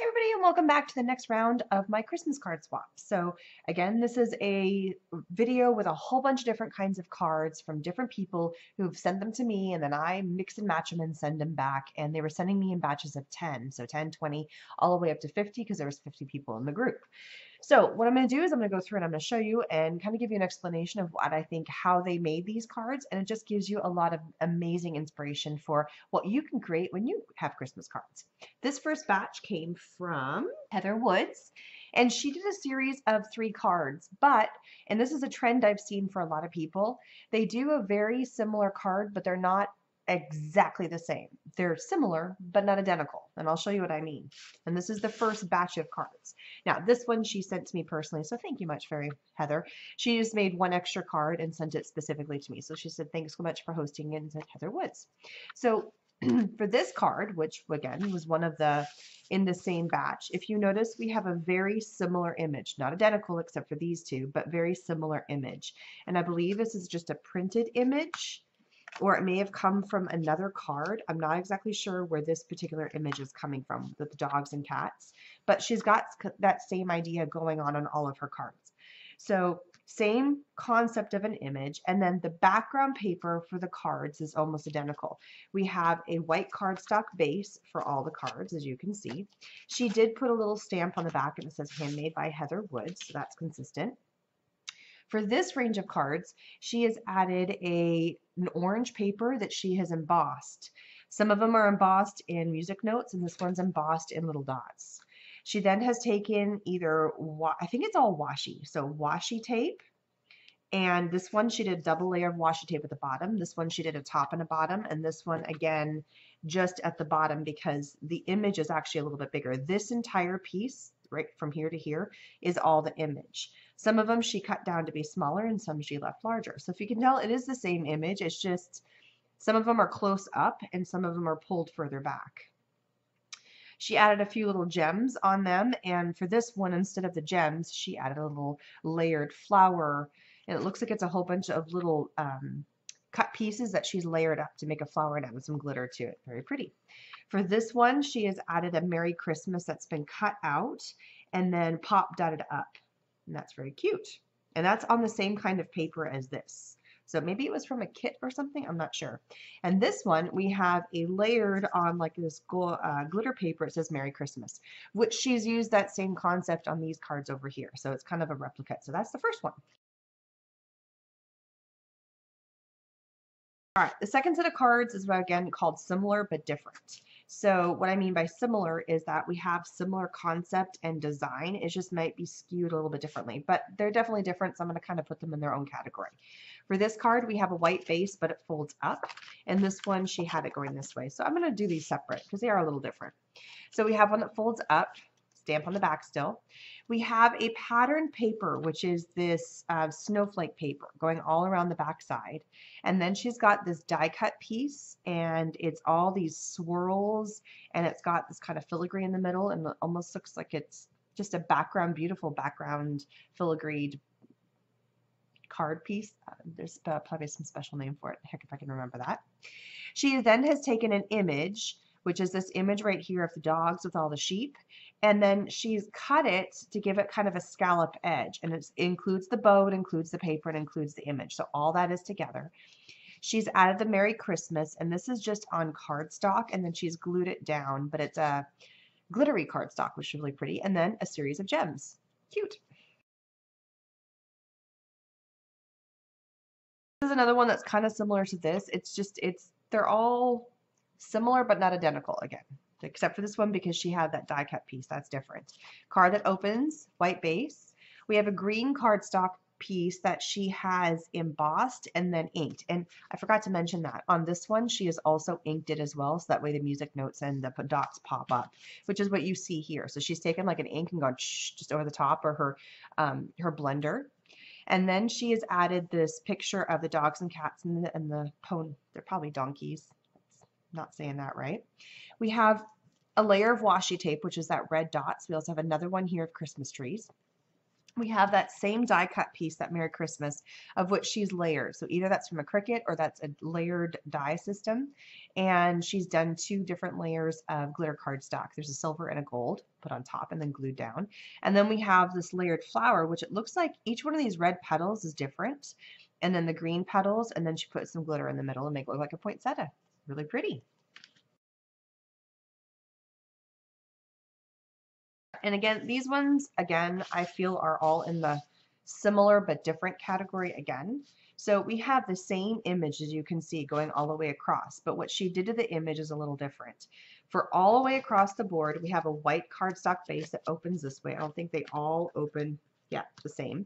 Hey everybody, and welcome back to the next round of my Christmas card swap. So again, this is a video with a whole bunch of different kinds of cards from different people who've sent them to me, and then I mix and match them and send them back. And they were sending me in batches of 10, so 10, 20, all the way up to 50 because there was 50 people in the group. So what I'm going to do is I'm going to go through and I'm going to show you and kind of give you an explanation of what I think, how they made these cards, and it just gives you a lot of amazing inspiration for what you can create when you have Christmas cards. This first batch came from Heather Woods, and she did a series of 3 cards, but, and this is a trend I've seen for a lot of people, they do a very similar card, but they're not exactly the same. They're similar, but not identical, and I'll show you what I mean. And this is the first batch of cards. Now, this one she sent to me personally, so thank you much, Heather. She just made one extra card and sent it specifically to me. So she said, thanks so much for hosting it, and said Heather Woods. So for this card, which again was one of the in the same batch, if you notice, we have a very similar image, not identical except for these two, but very similar image. And I believe this is just a printed image, or it may have come from another card. I'm not exactly sure where this particular image is coming from with the dogs and cats, but she's got that same idea going on all of her cards. So same concept of an image, and then the background paper for the cards is almost identical. We have a white cardstock base for all the cards, as you can see. She did put a little stamp on the back and it says handmade by Heather Woods, so that's consistent. For this range of cards, she has added an orange paper that she has embossed. Some of them are embossed in music notes, and this one's embossed in little dots. She then has taken either, I think it's all washi, so washi tape, and this one she did a double layer of washi tape at the bottom. This one she did a top and a bottom, and this one again just at the bottom because the image is actually a little bit bigger. This entire piece, right from here to here, is all the image. Some of them she cut down to be smaller and some she left larger. So if you can tell, it is the same image. It's just some of them are close up and some of them are pulled further back. She added a few little gems on them, and for this one, instead of the gems, she added a little layered flower, and it looks like it's a whole bunch of little cut pieces that she's layered up to make a flower and added some glitter to it. Very pretty. For this one, she has added a Merry Christmas that's been cut out and then pop dotted up, and that's very cute. And that's on the same kind of paper as this. So maybe it was from a kit or something, I'm not sure. And this one, we have a layered on like this glitter paper. It says Merry Christmas, which she's used that same concept on these cards over here. So it's kind of a replica. So that's the first one. All right, the second set of cards is again called similar but different. So what I mean by similar is that we have similar concept and design. It just might be skewed a little bit differently, but they're definitely different, so I'm going to kind of put them in their own category. For this card, we have a white base, but it folds up, and this one, she had it going this way. So I'm going to do these separate because they are a little different. So we have one that folds up, stamp on the back still. We have a patterned paper, which is this snowflake paper going all around the back side. And then she's got this die cut piece, and it's all these swirls, and it's got this kind of filigree in the middle, and it almost looks like it's just a background, beautiful background filigreed card piece. There's probably some special name for it. Heck, if I can remember that. She then has taken an image, which is this image right here of the dogs with all the sheep, and then she's cut it to give it kind of a scallop edge, and it includes the bow, it includes the paper, it includes the image, so all that is together. She's added the Merry Christmas, and this is just on cardstock, and then she's glued it down, but it's a glittery cardstock, which is really pretty, and then a series of gems. Cute. This is another one that's kind of similar to this. They're all similar but not identical again, except for this one because she had that die cut piece. That's different. Card that opens, white base. We have a green cardstock piece that she has embossed and then inked. And I forgot to mention that on this one, she has also inked it as well. So that way the music notes and the dots pop up, which is what you see here. So she's taken like an ink and gone just over the top, or her blender. And then she has added this picture of the dogs and cats and the pony. They're probably donkeys. Not saying that right. We have a layer of washi tape, which is that red dots. We also have another one here of Christmas trees. we have that same die cut piece, that Merry Christmas, of which she's layered. So either that's from a Cricut or that's a layered die system. And she's done 2 different layers of glitter cardstock. There's a silver and a gold put on top and then glued down. And then we have this layered flower, which it looks like each one of these red petals is different. And then the green petals, and then she put some glitter in the middle and make it look like a poinsettia. Really pretty. And again, these ones, again, I feel are all in the similar but different category again. So we have the same image, as you can see, going all the way across, but what she did to the image is a little different. For all the way across the board, we have a white cardstock base that opens this way. I don't think they all open, yeah, the same.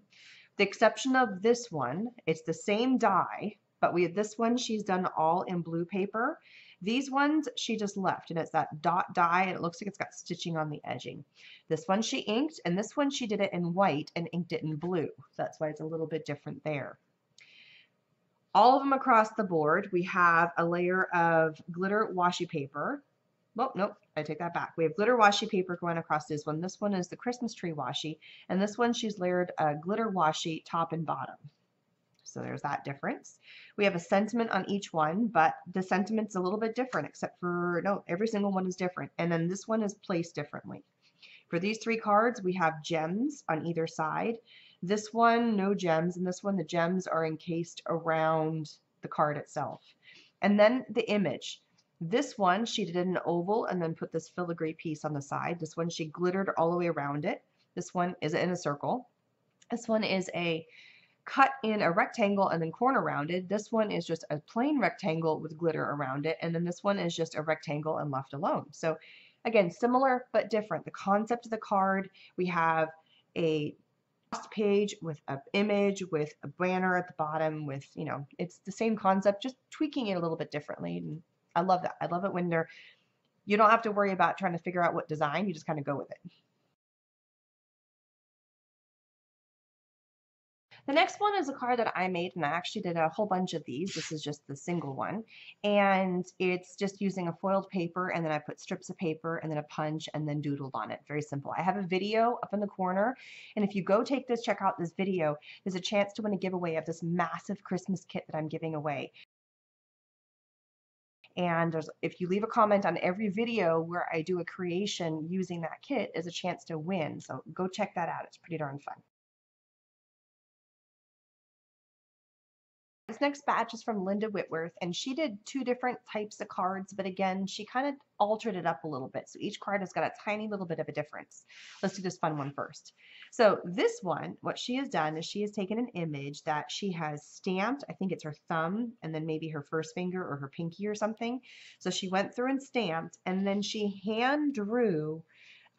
The exception of this one, it's the same die, but this one she's done all in blue paper. These ones she just left, and it's that dot die, and it looks like it's got stitching on the edging. This one she inked, and this one she did it in white and inked it in blue. So that's why it's a little bit different there. All of them across the board, we have a layer of glitter washi paper. Well, nope, I take that back. We have glitter washi paper going across this one. This one is the Christmas tree washi, and this one she's layered a glitter washi top and bottom. So there's that difference. We have a sentiment on each one, but the sentiment's a little bit different, except for, no, every single one is different. And then this one is placed differently. For these 3 cards, we have gems on either side. This one, no gems, and this one, the gems are encased around the card itself. And then the image. This one, she did an oval and then put this filigree piece on the side. This one, she glittered all the way around it. This one is in a circle. This one is a cut in a rectangle and then corner rounded. This one is just a plain rectangle with glitter around it. And then this one is just a rectangle and left alone. So again, similar but different. The concept of the card, we have a page with an image, with a banner at the bottom, with, you know, it's the same concept, just tweaking it a little bit differently. And I love that. I love it when you don't have to worry about trying to figure out what design, you just kind of go with it. The next one is a card that I made, and I actually did a whole bunch of these. This is just the single one, and it's just using a foiled paper, and then I put strips of paper and then a punch and then doodled on it. Very simple. I have a video up in the corner, and if you go check out this video, there's a chance to win a giveaway of this massive Christmas kit that I'm giving away. And if you leave a comment on every video where I do a creation using that kit, is a chance to win. So go check that out. It's pretty darn fun. This next batch is from Linda Whitworth, and she did 2 different types of cards, but again, she kind of altered it up a little bit. So each card has got a tiny little bit of a difference. Let's do this fun one first. So this one, what she has done is she has taken an image that she has stamped. I think it's her thumb and then maybe her first finger or her pinky or something. So she went through and stamped, and then she hand drew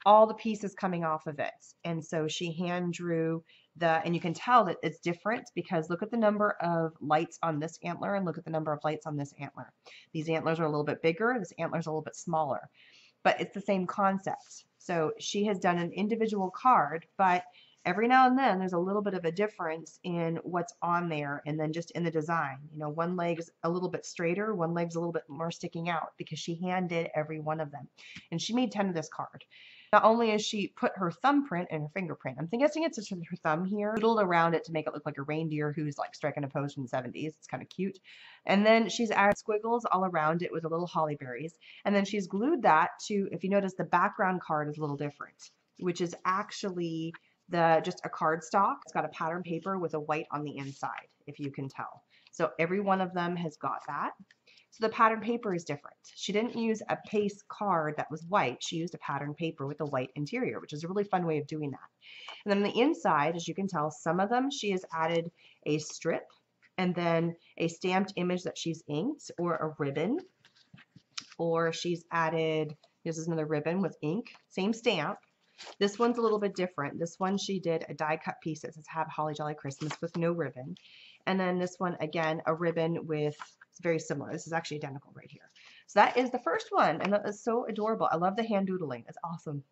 all the pieces coming off of it. And so she hand drew and you can tell that it's different because look at the number of lights on this antler and look at the number of lights on this antler. These antlers are a little bit bigger, this antler is a little bit smaller, but it's the same concept. So she has done an individual card, but every now and then there's a little bit of a difference in what's on there and then just in the design. You know, one leg's a little bit straighter, one leg's a little bit more sticking out because she hand did every one of them. And she made 10 of this card. Not only has she put her thumbprint and her fingerprint, I'm guessing it's just her thumb here, doodled around it to make it look like a reindeer who's like striking a pose from the 70s. It's kind of cute. And then she's added squiggles all around it with the little holly berries. And then she's glued that to, if you notice, the background card is a little different, which is actually just a cardstock. It's got a pattern paper with a white on the inside, if you can tell. So every one of them has got that. So the pattern paper is different. She didn't use a paste card that was white. She used a pattern paper with a white interior, which is a really fun way of doing that. And then on the inside, as you can tell, some of them she has added a strip and then a stamped image that she's inked, or a ribbon, or she's added, this is another ribbon with ink, same stamp. This one's a little bit different. This one she did a die cut piece that says Have Holly Jolly Christmas with no ribbon. And then this one, again, a ribbon with, it's very similar. This is actually identical right here. So that is the first one, and that is so adorable. I love the hand doodling. It's awesome.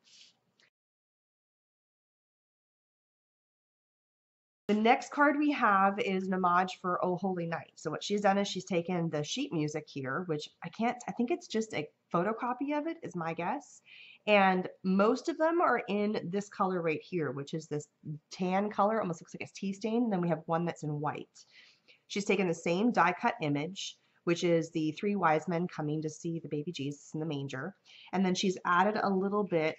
The next card we have is an homage for Oh Holy Night. So what she's done is she's taken the sheet music here, which I think it's just a photocopy of it is my guess. And most of them are in this color right here, which is this tan color, almost looks like it's tea stain. And then we have one that's in white. She's taken the same die cut image, which is the three wise men coming to see the baby Jesus in the manger. And then she's added a little bit,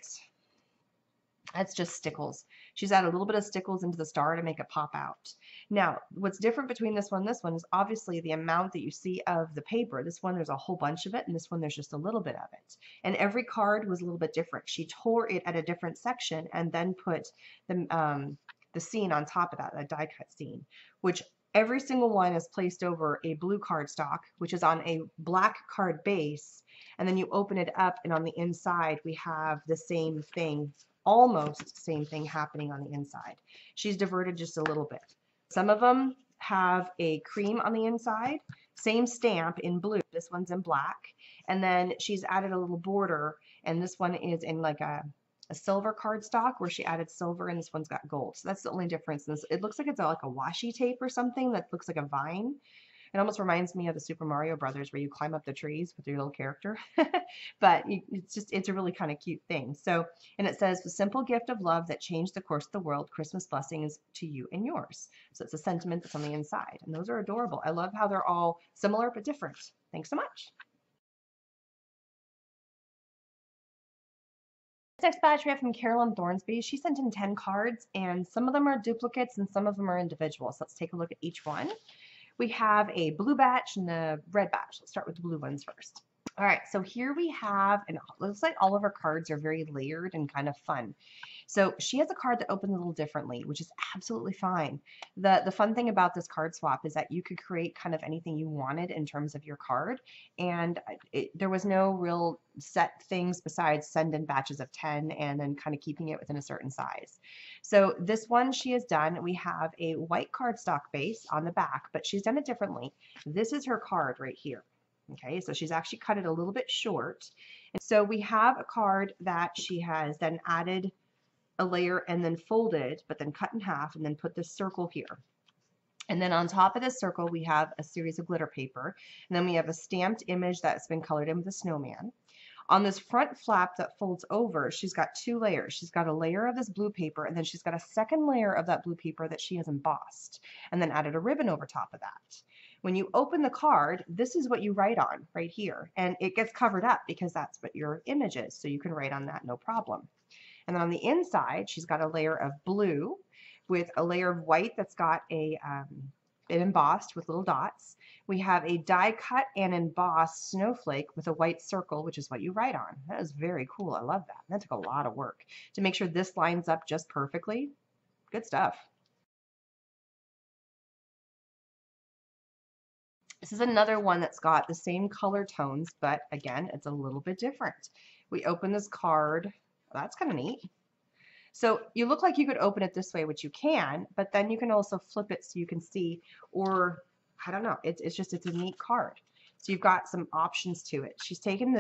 that's just stickles. She's added a little bit of stickles into the star to make it pop out. Now, what's different between this one and this one is obviously the amount that you see of the paper. This one, there's a whole bunch of it, and this one, there's just a little bit of it. And every card was a little bit different. She tore it at a different section and then put the scene on top of that, a die cut scene, which every single one is placed over a blue cardstock, which is on a black card base. And then you open it up, and on the inside, we have the same thing, almost same thing happening on the inside. She's diverted just a little bit. Some of them have a cream on the inside, same stamp in blue. This one's in black. And then she's added a little border, and this one is in like a silver cardstock where she added silver, and this one's got gold. So that's the only difference. It looks like it's like a washi tape or something that looks like a vine. It almost reminds me of the Super Mario Brothers where you climb up the trees with your little character. But it's a really kind of cute thing. So, and it says, the simple gift of love that changed the course of the world, Christmas blessings to you and yours. So it's a sentiment that's on the inside. And those are adorable. I love how they're all similar but different. Thanks so much. Next batch we have from Carolyn Thornsby. She sent in 10 cards, and some of them are duplicates and some of them are individual. So let's take a look at each one. We have a blue batch and a red batch. Let's start with the blue ones first. All right, so here we have, and it looks like all of her cards are very layered and kind of fun. So she has a card that opens a little differently, which is absolutely fine. The fun thing about this card swap is that you could create kind of anything you wanted in terms of your card, and there was no real set things besides send in batches of 10 and then kind of keeping it within a certain size. So this one she has done, we have a white cardstock base on the back, but she's done it differently. This is her card right here. Okay, so she's actually cut it a little bit short. And so we have a card that she has then added a layer and then folded, but then cut in half and then put this circle here. And then on top of this circle, we have a series of glitter paper. And then we have a stamped image that's been colored in with a snowman. On this front flap that folds over, she's got two layers. She's got a layer of this blue paper, and then she's got a second layer of that blue paper that she has embossed, and then added a ribbon over top of that. When you open the card, this is what you write on right here, and it gets covered up because that's what your image is, so you can write on that no problem. And then on the inside, she's got a layer of blue with a layer of white that's got it embossed with little dots. We have a die cut and embossed snowflake with a white circle, which is what you write on. That is very cool. I love that. That took a lot of work to make sure this lines up just perfectly. Good stuff. This is another one that's got the same color tones, but again, it's a little bit different. We open this card. That's kind of neat. So you look like you could open it this way, which you can, but then you can also flip it so you can see, or I don't know, it's a neat card. So you've got some options to it. She's taken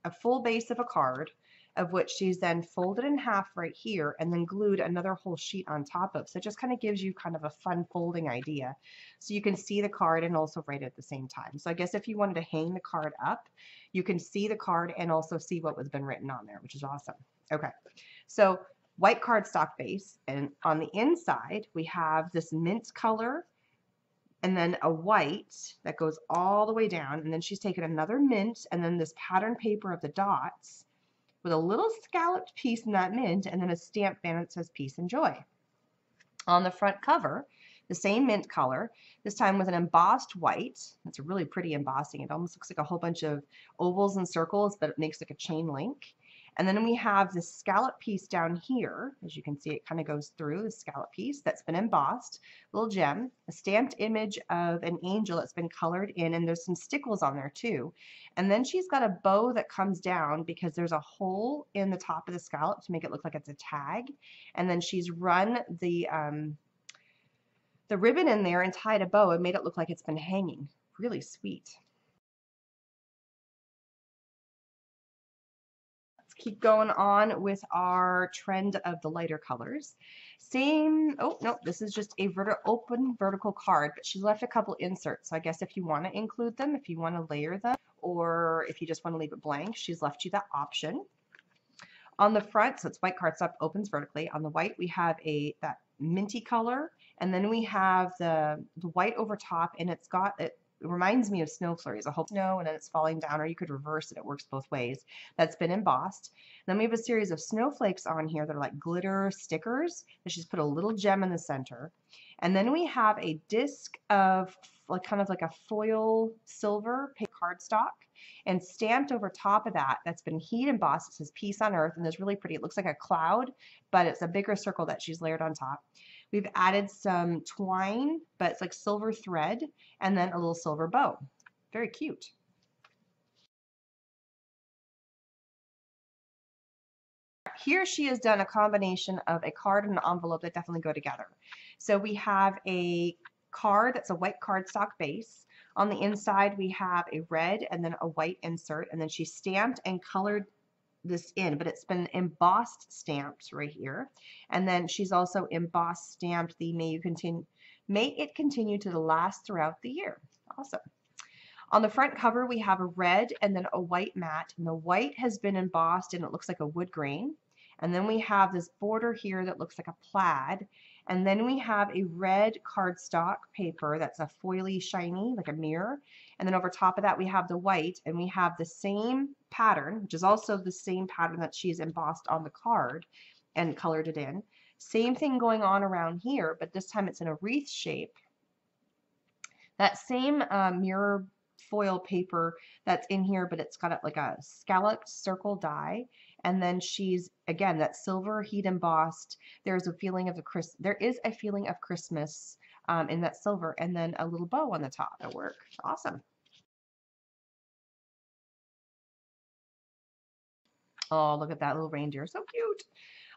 a full base of a card, of which she's then folded in half right here and then glued another whole sheet on top of. So it just kind of gives you kind of a fun folding idea. So you can see the card and also write it at the same time. So I guess if you wanted to hang the card up, you can see the card and also see what was been written on there, which is awesome. Okay, so white cardstock base, and on the inside we have this mint color and then a white that goes all the way down, and then she's taken another mint and then this pattern paper of the dots with a little scalloped piece in that mint and then a stamp band that says peace and joy. On the front cover, the same mint color, this time with an embossed white. That's a really pretty embossing. It almost looks like a whole bunch of ovals and circles, but it makes like a chain link. And then we have this scallop piece down here. As you can see, it kind of goes through the scallop piece that's been embossed, little gem, a stamped image of an angel that's been colored in, and there's some stickles on there too. And then she's got a bow that comes down because there's a hole in the top of the scallop to make it look like it's a tag. And then she's run the ribbon in there and tied a bow and made it look like it's been hanging. Really sweet. Keep going on with our trend of the lighter colors. Same, oh no, this is just a open vertical card, but she left a couple inserts. So I guess if you want to include them, if you want to layer them, or if you just want to leave it blank, she's left you that option. On the front, so it's white cardstock, opens vertically. On the white, we have that minty color, and then we have the white over top, and it's got it reminds me of snow flurries, a whole snow, and then it's falling down, or you could reverse it. It works both ways. That's been embossed. Then we have a series of snowflakes on here that are like glitter stickers. And she's put a little gem in the center. And then we have a disc of like kind of like a foil silver cardstock. And stamped over top of that, that's been heat embossed. It says Peace on Earth, and it's really pretty. It looks like a cloud, but it's a bigger circle that she's layered on top. We've added some twine, but it's like silver thread, and then a little silver bow. Very cute. Here she has done a combination of a card and an envelope that definitely go together. So we have a card that's a white cardstock base. On the inside, we have a red and then a white insert, and then she stamped and colored this in, but it's been embossed stamped right here. And then she's also embossed stamped the may it continue to the last throughout the year. Awesome. On the front cover, we have a red and then a white mat, and the white has been embossed and it looks like a wood grain. And then we have this border here that looks like a plaid. And then we have a red cardstock paper that's a foily, shiny, like a mirror. And then over top of that, we have the white, and we have the same pattern, which is also the same pattern that she's embossed on the card and colored it in. Same thing going on around here, but this time it's in a wreath shape. That same mirror foil paper that's in here, but it's got like a scalloped circle die. And then she's, again, that silver heat embossed. There's a feeling of there is a feeling of Christmas in that silver, and then a little bow on the top at work. Awesome. Oh, look at that little reindeer. So cute.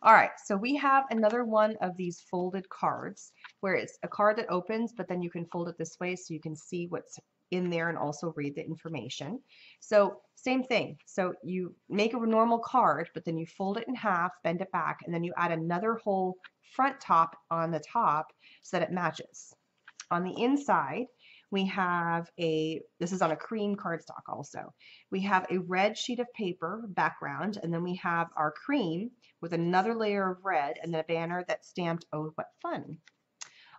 All right, so we have another one of these folded cards where it's a card that opens, but then you can fold it this way so you can see what's in there and also read the information. So same thing. So you make a normal card, but then you fold it in half, bend it back, and then you add another whole front top on the top so that it matches. On the inside, we have this is on a cream cardstock also. We have a red sheet of paper background, and then we have our cream with another layer of red, and then a banner that's stamped, "Oh, what fun."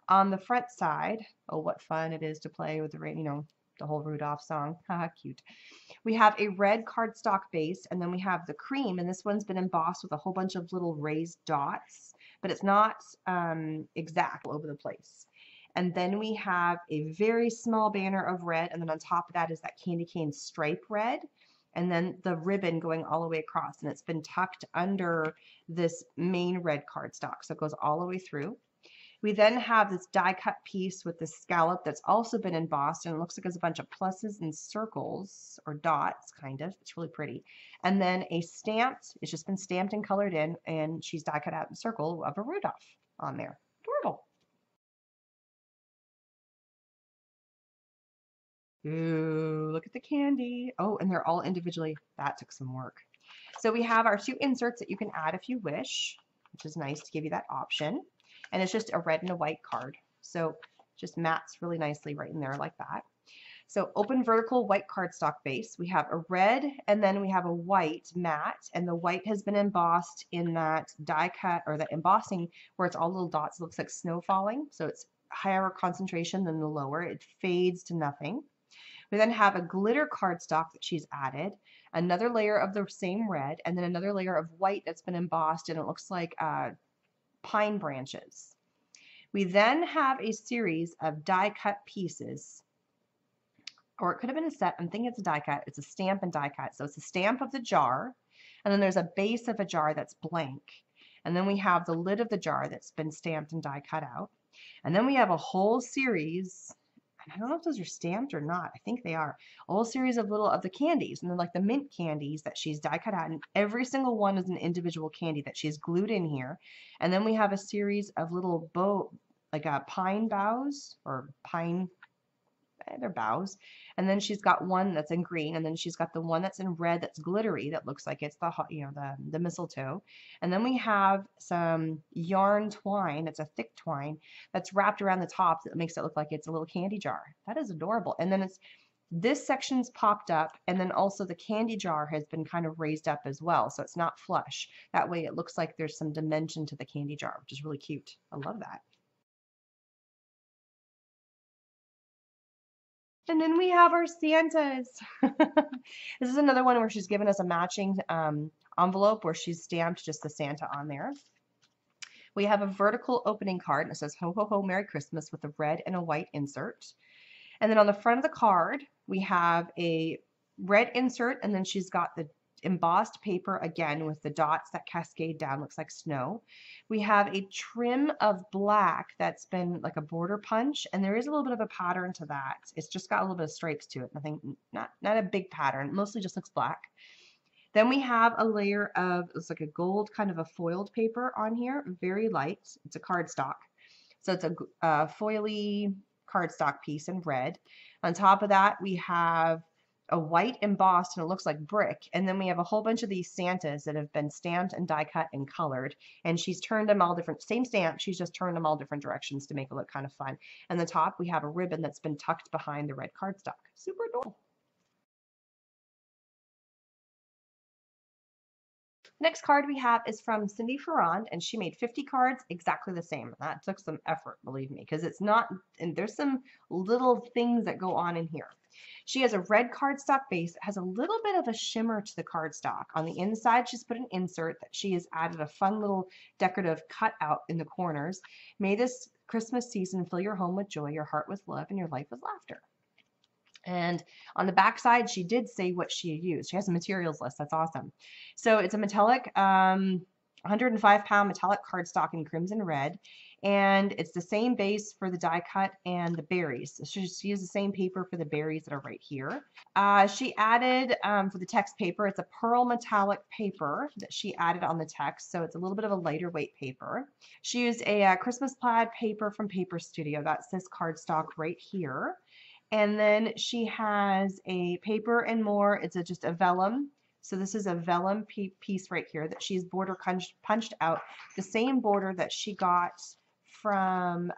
On the front side, "Oh, what fun it is to play with the rain," the whole Rudolph song. Haha, cute. We have a red cardstock base, and then we have the cream, and this one's been embossed with a whole bunch of little raised dots, but it's not exact all over the place. And then we have a very small banner of red, and then on top of that is that candy cane stripe red, and then the ribbon going all the way across, and it's been tucked under this main red cardstock, so it goes all the way through. We then have this die cut piece with the scallop that's also been embossed, and it looks like there's a bunch of pluses and circles or dots, kind of. It's really pretty. And then it's just been stamped and colored in, and she's die cut out in a circle of a Rudolph on there. Adorable. Ooh, look at the candy. Oh, and they're all individually. That took some work. So we have our 2 inserts that you can add if you wish, which is nice to give you that option. And it's just a red and a white card. So just mats really nicely right in there like that. So open vertical white cardstock base. We have a red, and then we have a white mat, and the white has been embossed in that die cut or that embossing where it's all little dots. It looks like snow falling. So it's higher concentration than the lower. It fades to nothing. We then have a glitter cardstock that she's added, another layer of the same red, and then another layer of white that's been embossed, and it looks like pine branches. We then have a series of die cut pieces, or it could have been a set. I'm thinking it's a die cut. It's a stamp and die cut. So it's a stamp of the jar, and then there's a base of a jar that's blank. And then we have the lid of the jar that's been stamped and die cut out. And then we have a whole series, and I don't know if those are stamped or not. I think they are. A whole series of the candies, and then like the mint candies that she's die cut out, and every single one is an individual candy that she's glued in here. And then we have a series of little pine boughs or pine, they're bows. And then she's got one that's in green, and then she's got the one that's in red that's glittery that looks like it's the the mistletoe. And then we have some yarn twine. It's a thick twine that's wrapped around the top that makes it look like it's a little candy jar. That is adorable. And then it's this section's popped up, and then also the candy jar has been kind of raised up as well, so it's not flush. That way it looks like there's some dimension to the candy jar, which is really cute. I love that. And then we have our Santas. This is another one where she's given us a matching envelope where she's stamped just the Santa on there. We have a vertical opening card, and it says Ho Ho Ho Merry Christmas with a red and a white insert. And then on the front of the card, we have a red insert, and then she's got the embossed paper again with the dots that cascade down, looks like snow. We have a trim of black that's been like a border punch, and there is a little bit of a pattern to that. It's just got a little bit of stripes to it. Nothing, not a big pattern, mostly just looks black. Then we have a layer of, it's like a gold kind of a foiled paper on here, very light. It's a cardstock. So it's a foily cardstock piece in red. On top of that, we have a white embossed, and it looks like brick. And then we have a whole bunch of these Santas that have been stamped and die cut and colored. And she's turned them all different, same stamp, she's just turned them all different directions to make it look kind of fun. And the top, we have a ribbon that's been tucked behind the red cardstock. Super adorable. Next card we have is from Cindy Ferrand, and she made 50 cards exactly the same. That took some effort, believe me, because it's not, and there's some little things that go on in here. She has a red cardstock base. It has a little bit of a shimmer to the cardstock. On the inside, she's put an insert that she has added a fun little decorative cutout in the corners. May this Christmas season fill your home with joy, your heart with love, and your life with laughter. And on the back side, she did say what she used. She has a materials list. That's awesome. So it's a metallic, 105-pound metallic cardstock in crimson red. And it's the same base for the die cut and the berries. So she used the same paper for the berries that are right here. She added, for the text paper, it's a pearl metallic paper that she added on the text. So it's a little bit of a lighter weight paper. She used a Christmas plaid paper from Paper Studio. That's this cardstock right here. And then she has a paper and more. It's just a vellum. So this is a vellum piece right here that she's border punched out. The same border that she got from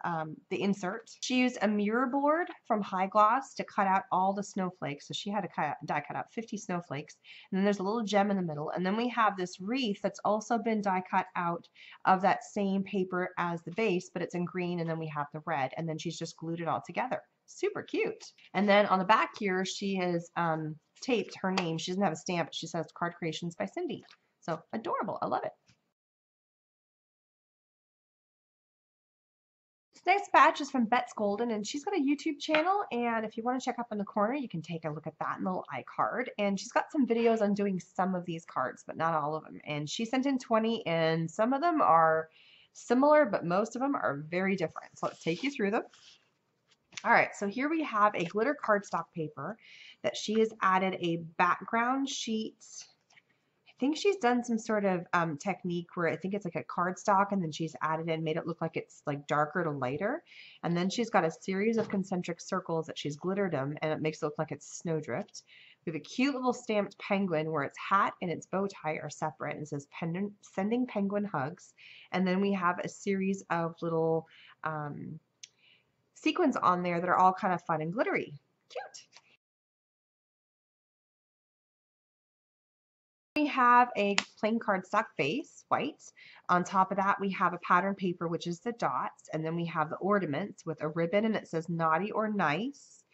the insert. She used a mirror board from High Gloss to cut out all the snowflakes. So she had to die cut out 50 snowflakes. And then there's a little gem in the middle. And then we have this wreath that's also been die cut out of that same paper as the base, but it's in green, and then we have the red. And then she's just glued it all together. Super cute. And then on the back here, she has taped her name. She doesn't have a stamp, but she says Card Creations by Cindy. So adorable. I love it. This next batch is from Bet's Golden, and she's got a YouTube channel, and if you want to check up in the corner, you can take a look at that little iCard. And she's got some videos on doing some of these cards, but not all of them. And she sent in 20, and some of them are similar, but most of them are very different. So let's take you through them. All right, so here we have a glitter cardstock paper that she has added a background sheet. I think she's done some sort of technique where I think it's like a cardstock, and then she's added and made it look like it's like darker to lighter. And then she's got a series of concentric circles that she's glittered them, and it makes it look like it's snowdrift. We have a cute little stamped penguin where its hat and its bow tie are separate, and it says sending penguin hugs. And then we have a series of little sequins on there that are all kind of fun and glittery. Cute. We have a plain cardstock base, white. On top of that, we have a pattern paper, which is the dots, and then we have the ornaments with a ribbon, and it says naughty or nice.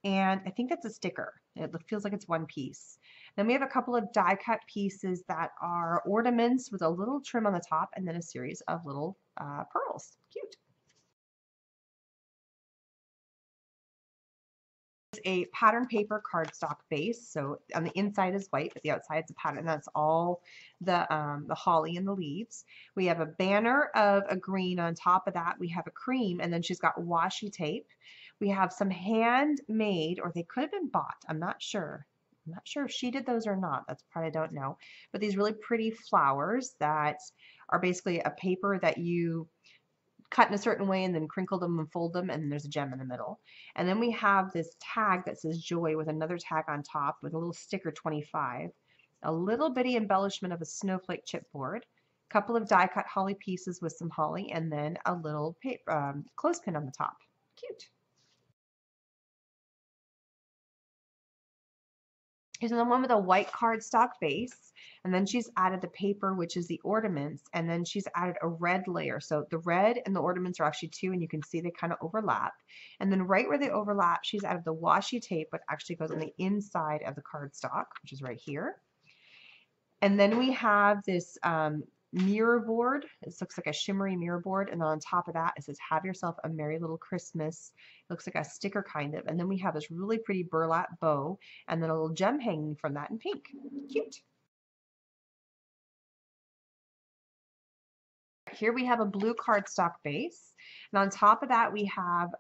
And I think that's a sticker. It feels like it's one piece. Then we have a couple of die cut pieces that are ornaments with a little trim on the top, and then a series of little pearls. Cute. A pattern paper cardstock base. So on the inside is white, but the outside is a pattern. That's all the holly and the leaves. We have a banner of a green. On top of that, we have a cream, and then she's got washi tape. We have some handmade, or they could have been bought. I'm not sure. I'm not sure if she did those or not. That's part I don't know. But these really pretty flowers that are basically a paper that you cut in a certain way and then crinkle them and fold them, and then there's a gem in the middle. And then we have this tag that says joy with another tag on top with a little sticker 25, a little bitty embellishment of a snowflake chipboard, a couple of die cut holly pieces with some holly, and then a little paper, clothespin on the top. Cute. Here's another one with a white cardstock base, and then she's added the paper, which is the ornaments, and then she's added a red layer. So the red and the ornaments are actually two, and you can see they kind of overlap. And then right where they overlap, she's added the washi tape, but actually goes on the inside of the cardstock, which is right here. And then we have this mirror board. This looks like a shimmery mirror board, and on top of that it says have yourself a merry little Christmas. It looks like a sticker kind of, and then we have this really pretty burlap bow and then a little gem hanging from that in pink. Cute. Here we have a blue cardstock base, and on top of that we have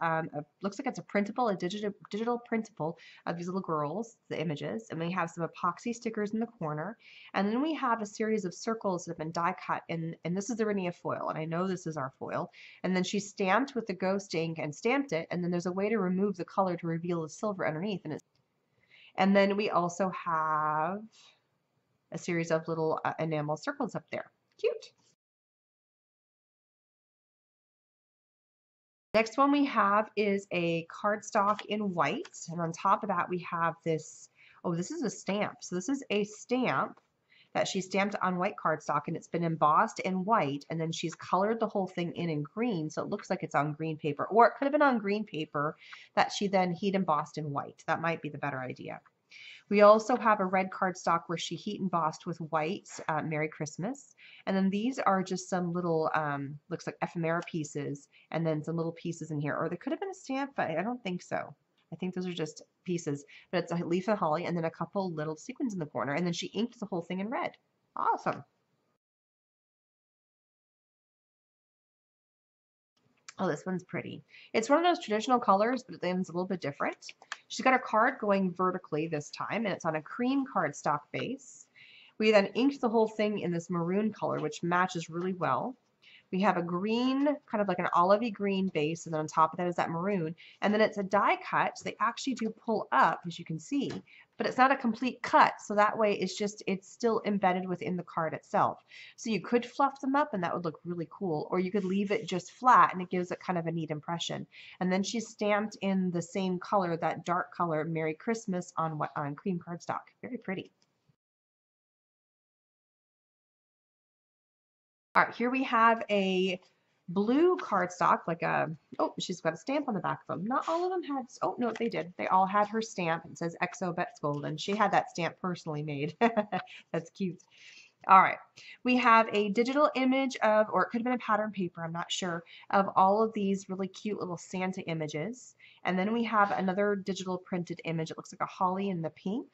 looks like it's a printable, a digital printable of these little girls, the images, and we have some epoxy stickers in the corner, and then we have a series of circles that have been die cut, and this is the Renia foil, and I know this is our foil, and then she stamped with the ghost ink and stamped it, and then there's a way to remove the color to reveal the silver underneath, and then we also have a series of little enamel circles up there. Cute. Next one we have is a cardstock in white, and on top of that we have this, oh, this is a stamp. So this is a stamp that she stamped on white cardstock, and it's been embossed in white, and then she's colored the whole thing in green, so it looks like it's on green paper, or it could have been on green paper that she then heat embossed in white. That might be the better idea. We also have a red cardstock where she heat embossed with white Merry Christmas. And then these are just some little, looks like ephemera pieces, and then some little pieces in here. Or they could have been a stamp, but I don't think so. I think those are just pieces. But it's a leaf of holly and then a couple little sequins in the corner. And then she inked the whole thing in red. Awesome. Oh, this one's pretty. It's one of those traditional colors, but it's a little bit different. She's got her card going vertically this time, and it's on a cream cardstock base. We then inked the whole thing in this maroon color, which matches really well. We have a green, kind of like an olivey green base, and then on top of that is that maroon. And then it's a die cut, so they actually do pull up, as you can see, but it's not a complete cut, so that way it's still embedded within the card itself. So you could fluff them up, and that would look really cool, or you could leave it just flat, and it gives it kind of a neat impression. And then she's stamped in the same color, that dark color, Merry Christmas, on cream cardstock. Very pretty. All right, here we have a blue cardstock, like a, oh, she's got a stamp on the back of them. Not all of them had, oh, no, they did. They all had her stamp. It says XO Bet's Golden. She had that stamp personally made. That's cute. All right, we have a digital image of, or it could have been a pattern paper, I'm not sure, of all of these really cute little Santa images. And then we have another digital printed image. It looks like a holly in the pink.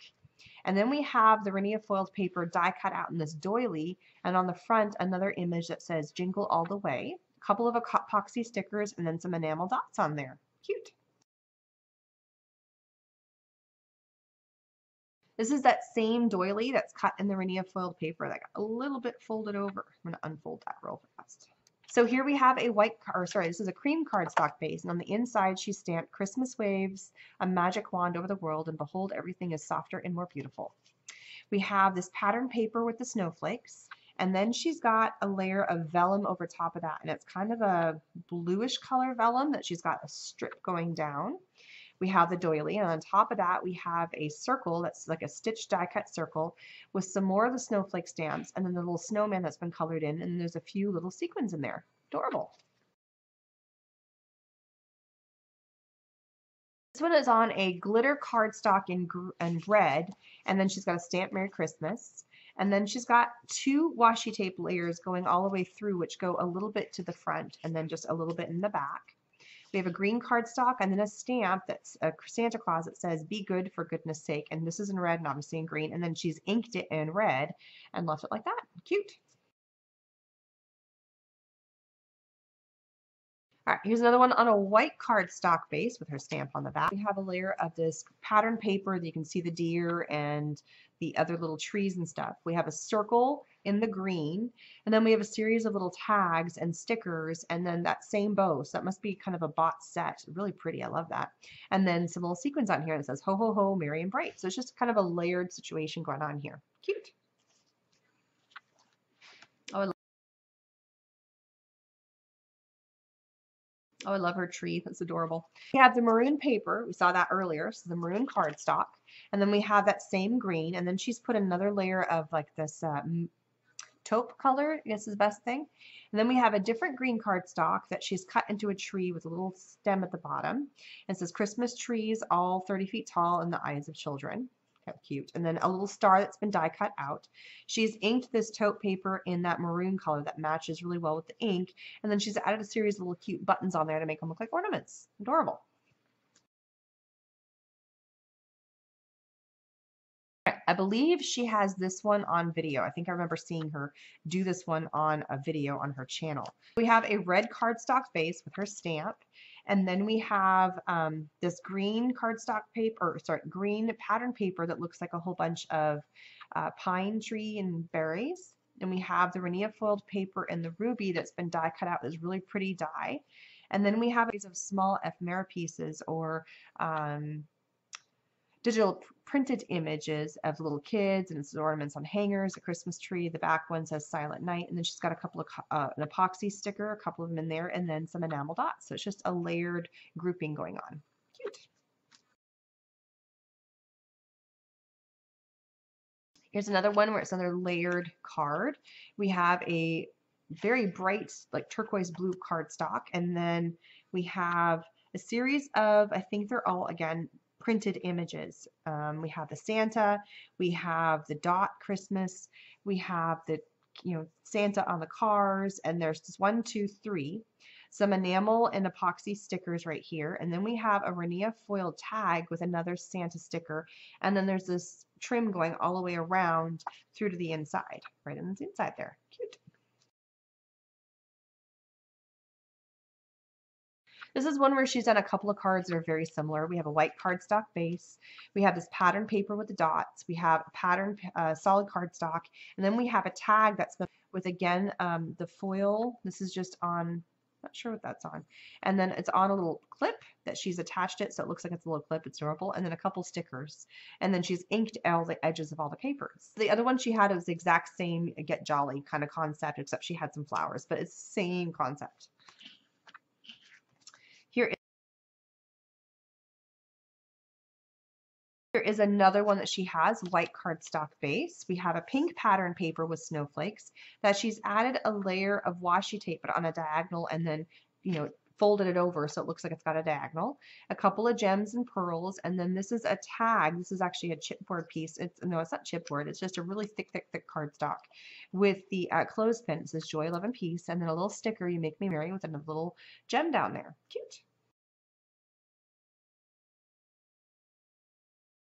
And then we have the Renia foiled paper die cut out in this doily, and on the front another image that says Jingle All the Way, a couple of epoxy stickers, and then some enamel dots on there. Cute. This is that same doily that's cut in the Renia foiled paper that got a little bit folded over. I'm going to unfold that real fast. So here we have a this is a cream cardstock base, and on the inside she stamped Christmas waves, a magic wand over the world, and behold, everything is softer and more beautiful. We have this pattern paper with the snowflakes, and then she's got a layer of vellum over top of that, and it's kind of a bluish color vellum that she's got a strip going down. We have the doily, and on top of that we have a circle that's like a stitched die cut circle with some more of the snowflake stamps, and then the little snowman that's been colored in, and there's a few little sequins in there. Adorable. This one is on a glitter cardstock in red, and then she's got a stamp Merry Christmas, and then she's got two washi tape layers going all the way through, which go a little bit to the front and then just a little bit in the back. We have a green cardstock and then a stamp that's a Santa Claus that says be good for goodness sake, and this is in red and obviously in green, and then she's inked it in red and left it like that. Cute. All right, here's another one on a white cardstock base with her stamp on the back. We have a layer of this pattern paper that you can see the deer and the other little trees and stuff. We have a circle in the green. And then we have a series of little tags and stickers, and then that same bow. So that must be kind of a bought set. Really pretty. I love that. And then some little sequins on here that says ho ho ho, merry and bright. So it's just kind of a layered situation going on here. Cute. Oh, I love her tree. That's adorable. We have the maroon paper. We saw that earlier. So the maroon cardstock. And then we have that same green. And then she's put another layer of like this taupe color, I guess is the best thing. And then we have a different green cardstock that she's cut into a tree with a little stem at the bottom. And it says Christmas trees all 30 feet tall in the eyes of children. How cute. And then a little star that's been die cut out. She's inked this taupe paper in that maroon color that matches really well with the ink. And then she's added a series of little cute buttons on there to make them look like ornaments. Adorable. I believe she has this one on video. I think I remember seeing her do this one on a video on her channel. We have a red cardstock base with her stamp. And then we have this green cardstock paper, sorry, green pattern paper that looks like a whole bunch of pine tree and berries. And we have the rainier foiled paper and the ruby that's been die cut out. This really pretty die. And then we have these of small ephemera pieces or digital printed images of little kids, and it's ornaments on hangers, a Christmas tree. The back one says Silent Night, and then she's got a couple of an epoxy sticker, a couple of them in there, and then some enamel dots. So it's just a layered grouping going on. Cute. Here's another one where it's another layered card. We have a very bright, like turquoise blue cardstock, and then we have a series of, I think they're all, again, printed images. We have the Santa, we have the dot Christmas, we have the Santa on the cars, and there's just 1, 2, 3, some enamel and epoxy stickers right here, and then we have a rainier foil tag with another Santa sticker, and then there's this trim going all the way around through to the inside, right on the inside there. Cute. This is one where she's done a couple of cards that are very similar. We have a white cardstock base. We have this pattern paper with the dots. We have a pattern solid cardstock. And then we have a tag that's with, again, the foil. This is just on, not sure what that's on. And then it's on a little clip that she's attached it, so it looks like it's a little clip. It's adorable. And then a couple stickers. And then she's inked all the edges of all the papers. The other one she had was the exact same Get Jolly kind of concept, except she had some flowers, but it's the same concept. Here is another one that she has, white cardstock base. We have a pink pattern paper with snowflakes that she's added a layer of washi tape but on a diagonal and then, folded it over so it looks like it's got a diagonal. A couple of gems and pearls, and then this is a tag. This is actually a chipboard piece. No, it's not chipboard. It's just a really thick cardstock with the clothespin. It says Joy, Love, and Peace, and then a little sticker, You Make Me Merry, with a little gem down there. Cute.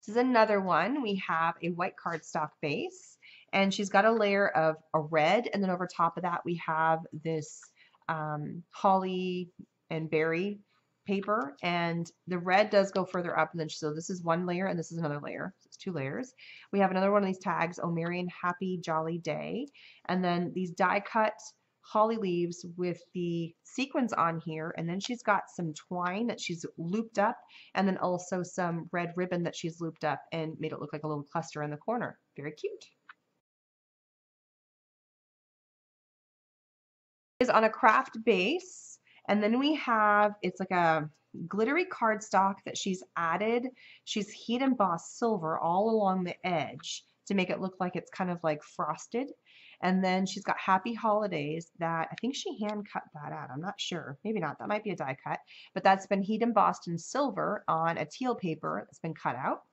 This is another one. We have a white cardstock base, and she's got a layer of a red, and then over top of that we have this holly and berry paper, and the red does go further up, and then so this is one layer and this is another layer, so it's 2 layers. We have another one of these tags, Oh Merry and Happy Jolly Day, and then these die cut holly leaves with the sequins on here, and then she's got some twine that she's looped up, and then also some red ribbon that she's looped up and made it look like a little cluster in the corner. Very cute. Is on a craft base, and then we have, it's like a glittery cardstock that she's added. She's heat embossed silver all along the edge to make it look like it's kind of like frosted. And then she's got Happy Holidays that I think she hand cut that out. I'm not sure. Maybe not. That might be a die cut. But that's been heat embossed in silver on a teal paper that's been cut out.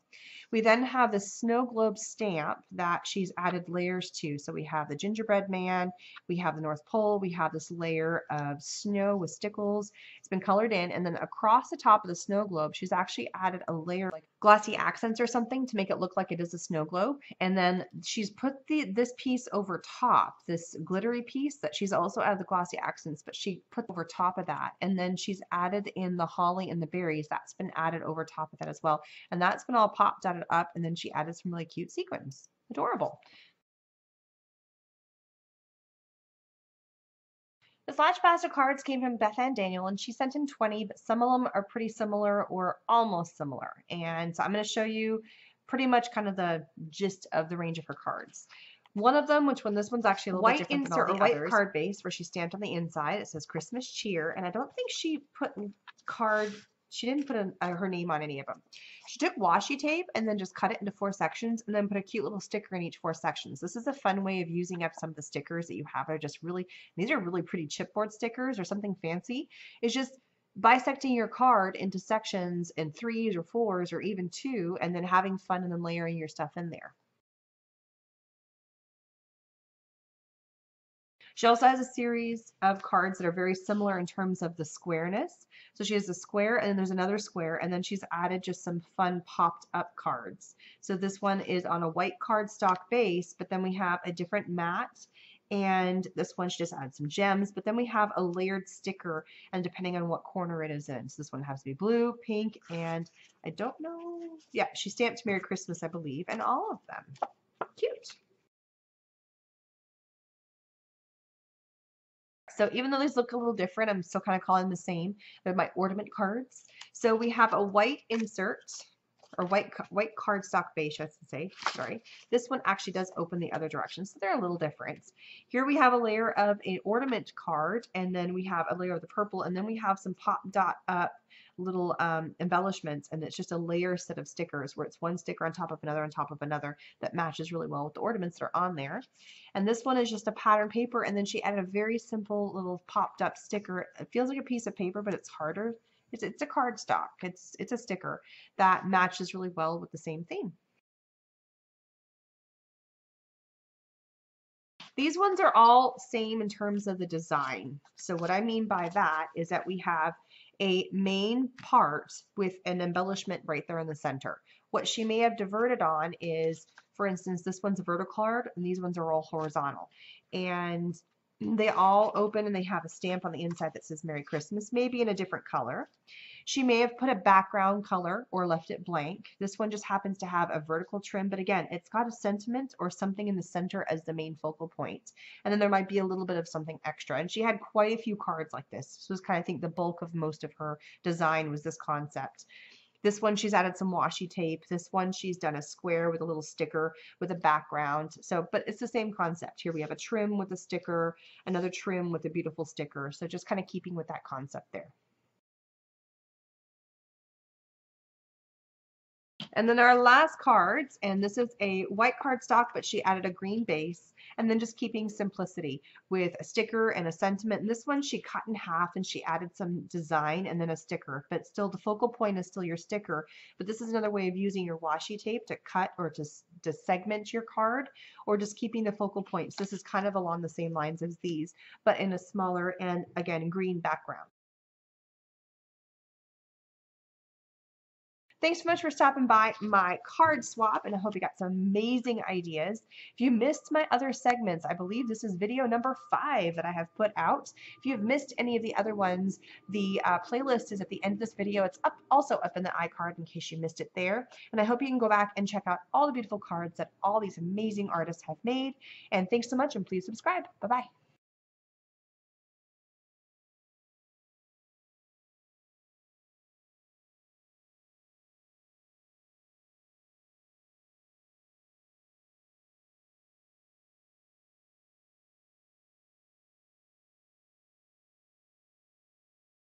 We then have the snow globe stamp that she's added layers to. So we have the gingerbread man, we have the North Pole, we have this layer of snow with stickles. It's been colored in, and then across the top of the snow globe, she's actually added a layer like glossy accents or something to make it look like it is a snow globe. And then she's put this piece over top, this glittery piece that she's also added the glossy accents, but she put over top of that. And then she's added in the holly and the berries. That's been added over top of that as well. And that's been all popped out up, and then she added some really cute sequins. Adorable. The Slash Pasta cards came from Beth Ann Daniel, and she sent in 20, but some of them are pretty similar or almost similar. And so I'm going to show you pretty much kind of the gist of the range of her cards. One of them, this one's actually a little bit different than all the white card base, where she stamped on the inside. It says Christmas cheer, and I don't think she didn't put her name on any of them. She took washi tape and then just cut it into 4 sections and then put a cute little sticker in each 4 sections. This is a fun way of using up some of the stickers that you have. These are really pretty chipboard stickers or something fancy. It's just bisecting your card into sections in 3s or 4s or even 2 and then having fun and then layering your stuff in there. She also has a series of cards that are very similar in terms of the squareness. So she has a square and then there's another square, and then she's added just some fun popped up cards. So this one is on a white cardstock base, but then we have a different mat, and this one she just added some gems, but then we have a layered sticker, and depending on what corner it is in. So this one has to be blue, pink, and I don't know. Yeah, she stamped Merry Christmas, I believe, and all of them. Cute. So even though these look a little different, I'm still kind of calling them the same. They're my ornament cards. So we have a white insert, or white cardstock base, I should say. Sorry. This one actually does open the other direction, so they're a little different. Here we have a layer of an ornament card, and then we have a layer of the purple, and then we have some pop dot up little embellishments, and it's just a layer set of stickers where it's one sticker on top of another that matches really well with the ornaments that are on there. And this one is just a pattern paper, and then she added a very simple little popped up sticker. It feels like a piece of paper, but it's harder. It's a cardstock. It's a sticker that matches really well with the same theme. These ones are all same in terms of the design. So what I mean by that is that we have a main part with an embellishment right there in the center. What she may have diverted on is, for instance, this one's a vertical card and these ones are all horizontal. And they all open and they have a stamp on the inside that says Merry Christmas, maybe in a different color. She may have put a background color or left it blank. This one just happens to have a vertical trim, but again, it's got a sentiment or something in the center as the main focal point. And then there might be a little bit of something extra. And she had quite a few cards like this. This was kind of, I think, the bulk of most of her design was this concept. This one she's added some washi tape. This one she's done a square with a little sticker with a background. So, but it's the same concept. Here we have a trim with a sticker, another trim with a beautiful sticker. So just kind of keeping with that concept there. And then our last cards, and this is a white cardstock, but she added a green base, and then just keeping simplicity with a sticker and a sentiment. And this one she cut in half and she added some design and then a sticker, but still the focal point is still your sticker. But this is another way of using your washi tape to cut or to segment your card, or just keeping the focal points. This is kind of along the same lines as these, but in a smaller and again green background. Thanks so much for stopping by my card swap, and I hope you got some amazing ideas. If you missed my other segments, I believe this is video number 5 that I have put out. If you have missed any of the other ones, the playlist is at the end of this video. It's also up in the iCard in case you missed it there. And I hope you can go back and check out all the beautiful cards that all these amazing artists have made. And thanks so much, and please subscribe. Bye-bye.